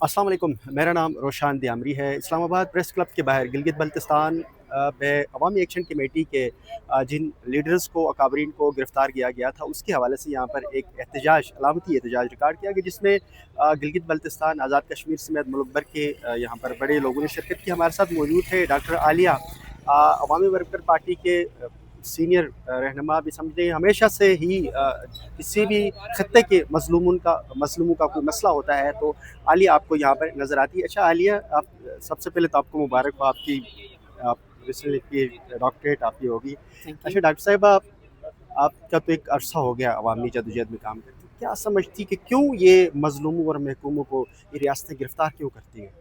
अस्सलाम वालेकुम, मेरा नाम रोशान दियामरी है। इस्लामाबाद प्रेस क्लब के बाहर गिलगित बल्तिस्तान में अवामी एक्शन कमेटी के जिन लीडर्स को अकाबरीन को गिरफ़्तार किया गया था, उसके हवाले से यहाँ पर एक एहतजाज, अलामती एहतजाज रिकॉर्ड किया गया, जिसमें गिलगित बल्तिस्तान, आज़ाद कश्मीर समेत मुल्क भर के यहाँ पर बड़े लोगों ने शिरकत की। हमारे साथ मौजूद है डॉक्टर आलिया, अवामी वर्कर पार्टी के सीनियर रहनुमा। भी समझे हमेशा से ही किसी भी खत्ते के मज़लूमों का कोई मसला होता है तो आलिया आपको यहाँ पर नज़र आती है। अच्छा आलिया, आप सबसे पहले तो आपको मुबारक हो, आपकी आप रिसेंटली की डॉक्टरेट आपकी होगी। अच्छा डॉक्टर साहिबा, आपका तो एक अरसा हो गया अवामी जदोजहद में काम करते, क्या समझती कि क्यों ये मज़लूमों और महकूमों को ये रियासतें गिरफ़्तार क्यों करती हैं?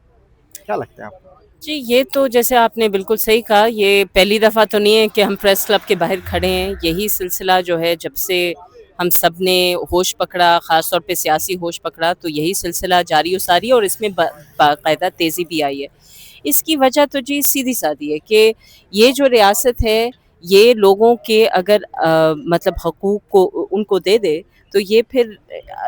क्या लगता है आपको? जी, ये तो जैसे आपने बिल्कुल सही कहा, ये पहली दफ़ा तो नहीं है कि हम प्रेस क्लब के बाहर खड़े हैं। यही सिलसिला जो है जब से हम सब ने होश पकड़ा, ख़ास तौर पे सियासी होश पकड़ा, तो यही सिलसिला जारी और सारी है और इसमें बाकायदा तेज़ी भी आई है। इसकी वजह तो जी सीधी-सादी है कि ये जो रियासत है, ये लोगों के अगर मतलब हकूक़ को उनको दे दे, तो ये फिर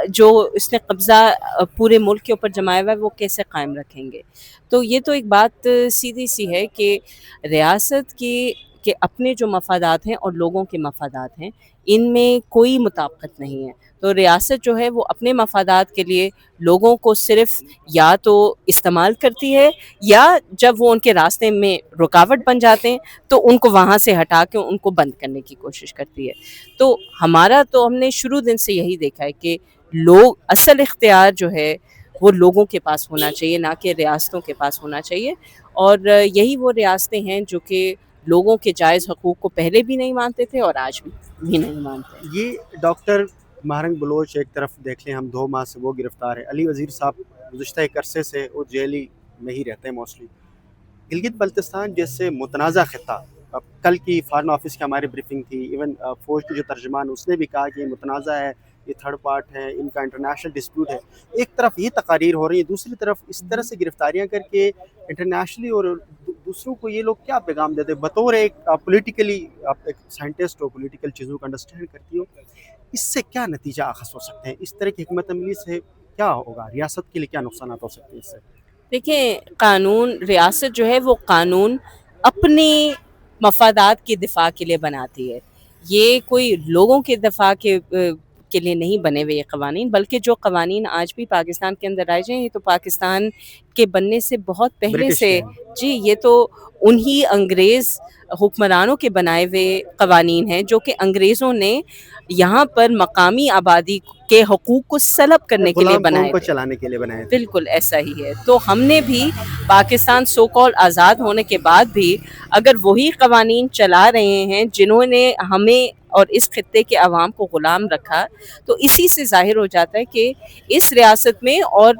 जो इसने कब्ज़ा पूरे मुल्क के ऊपर जमाया हुआ है, वो कैसे कायम रखेंगे? तो ये तो एक बात सीधी-सी है कि रियासत के अपने जो मफ़ादात हैं और लोगों के मफ़ादात हैं, इनमें कोई मुताबिकत नहीं है। तो रियासत जो है वो अपने मफ़ादात के लिए लोगों को सिर्फ़ या तो इस्तेमाल करती है, या जब वो उनके रास्ते में रुकावट बन जाते हैं, तो उनको वहाँ से हटा के उनको बंद करने की कोशिश करती है। तो हमने शुरू दिन से यही देखा है कि लोग असल इख्तियार जो है वो लोगों के पास होना चाहिए, ना कि रियासतों के पास होना चाहिए। और यही वो रियासतें हैं जो कि लोगों के जायज़ हकूक़ को पहले भी नहीं मानते थे और आज भी नहीं मानते हैं। ये डॉक्टर महरंग बलोच एक तरफ देख लें, हम 2 माह से वो गिरफ़्तार है। अली वज़ीर साहब गुज़िश्ता एक अरसे से वो जेल ही में ही रहते हैं मोस्टली। गिलगित बल्तिस्तान जैसे मुतनाज़ा ख़ित्ता, अब कल की फ़ॉरेन ऑफिस की हमारी ब्रीफिंग थी, इवन फ़ौज की जो तर्जुमान उसने भी कहा कि ये मुतनाज़ा है, ये थर्ड पार्ट है, इनका इंटरनेशनल डिस्प्यूट है। एक तरफ ये तकारीर हो रही है, दूसरी तरफ इस तरह से गिरफ्तारियां करके इंटरनेशनली और दूसरों को ये लोग क्या पैगाम देते हैं? बतौर एक पॉलिटिकली, आप एक साइंटिस्ट हो, पॉलिटिकल चीज़ों को अंडरस्टैंड करती हो, इससे क्या नतीजा अखज़ हो सकते हैं? इस तरह की हिकमत अमली से क्या होगा? रियासत के लिए क्या नुकसानात हो सकते हैं इससे? देखिए, कानून रियासत जो है वो कानून अपने मफादात के दिफा के लिए बनाती है। ये कोई लोगों के दिफा के लिए नहीं बने हुए ये कवानीन, बल्कि जो कवानीन आज भी पाकिस्तान के अंदर आए हैं, ये तो पाकिस्तान के बनने से बहुत पहले ब्रिटिश से, के हैं। जी ये तो उन्हीं अंग्रेज़ हुक्मरानों के बनाए हुए कवानीन हैं, जो कि अंग्रेज़ों ने यहाँ पर मकामी आबादी के हकूक़ को सलब करने के लिए गुलाम कौम बनाए को थे। चलाने के लिए बनाए थे। बिल्कुल ऐसा ही है। तो हमने भी पाकिस्तान सो कॉल्ड आज़ाद होने के बाद भी अगर वही कवानीन चला रहे हैं जिन्होंने हमें और इस खित्ते के अवाम को ग़ुलाम रखा, तो इसी से ज़ाहिर हो जाता है कि इस रियासत में और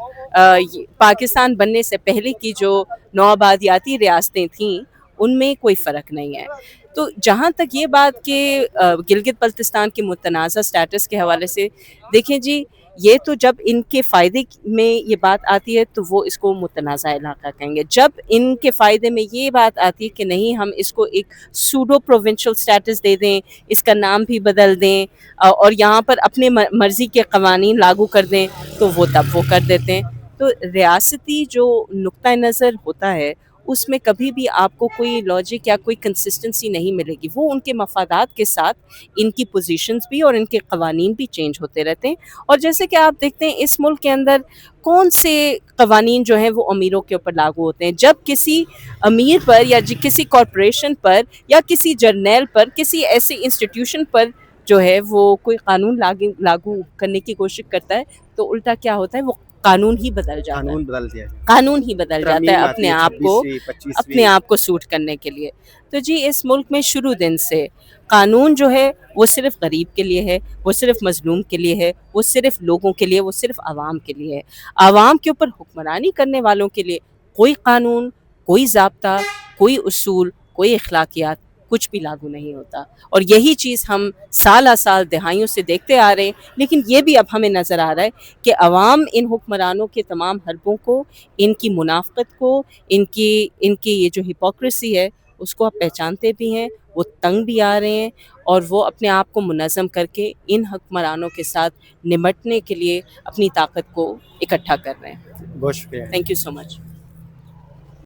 पाकिस्तान बनने से पहले की जो नौआबादियाती रियासतें थीं, उनमें कोई फ़र्क नहीं है। तो जहाँ तक ये बात कि गिलगित बल्तिस्तान के मुतनाज़ा स्टेटस के हवाले से, देखें जी, ये तो जब इनके फ़ायदे में ये बात आती है तो वो इसको मुतनाज़ा इलाका कहेंगे। जब इनके फ़ायदे में ये बात आती है कि नहीं, हम इसको एक सूडो प्रोविंशियल स्टेटस दे दें, इसका नाम भी बदल दें और यहाँ पर अपने मर्ज़ी के कवानीन लागू कर दें, तो वो तब वो कर देते हैं। तो रियासती जो नुक्ता नज़र होता है, उसमें कभी भी आपको कोई लॉजिक या कोई कंसिस्टेंसी नहीं मिलेगी। वो उनके मफादात के साथ इनकी पोजीशंस भी और इनके कवानीन भी चेंज होते रहते हैं। और जैसे कि आप देखते हैं इस मुल्क के अंदर कौन से कवानीन जो हैं वो अमीरों के ऊपर लागू होते हैं। जब किसी अमीर पर या किसी कॉरपोरेशन पर या किसी जर्नैल पर, किसी ऐसे इंस्टीट्यूशन पर जो है वो कोई कानून लागू करने की कोशिश करता है, तो उल्टा क्या होता है, वो कानून ही बदल जाता है। कानून बदल दिया गया। कानून ही बदल जाता है तरमीम आती है 26वीं, 25वीं। अपने आप को सूट करने के लिए। तो जी इस मुल्क में शुरू दिन से कानून जो है वो सिर्फ़ गरीब के लिए है, वो सिर्फ़ मज़लूम के लिए है, वो सिर्फ़ लोगों के लिए, वो सिर्फ़ आवाम के लिए है। आवाम के ऊपर हुक्मरानी करने वालों के लिए कोई कानून, कोई ज़ाब्ता, कोई उसूल, कोई अखलाकियात कुछ भी लागू नहीं होता। और यही चीज़ हम साल-आ-साल, दहाइयों से देखते आ रहे हैं। लेकिन ये भी अब हमें नज़र आ रहा है कि अवाम इन हुक्मरानों के तमाम हरबों को, इनकी मुनाफ़िक़त को, इनकी इनकी ये जो हिपोक्रेसी है, اس کو آپ پہچانتے بھی ہیں، وہ تنگ بھی آ رہے ہیں، اور وہ اپنے آپ کو منظم کر کے ان حکمرانوں کے ساتھ نمٹنے کے لیے اپنی طاقت کو اکٹھا کر رہے ہیں. بہت شکریہ. Thank you so much.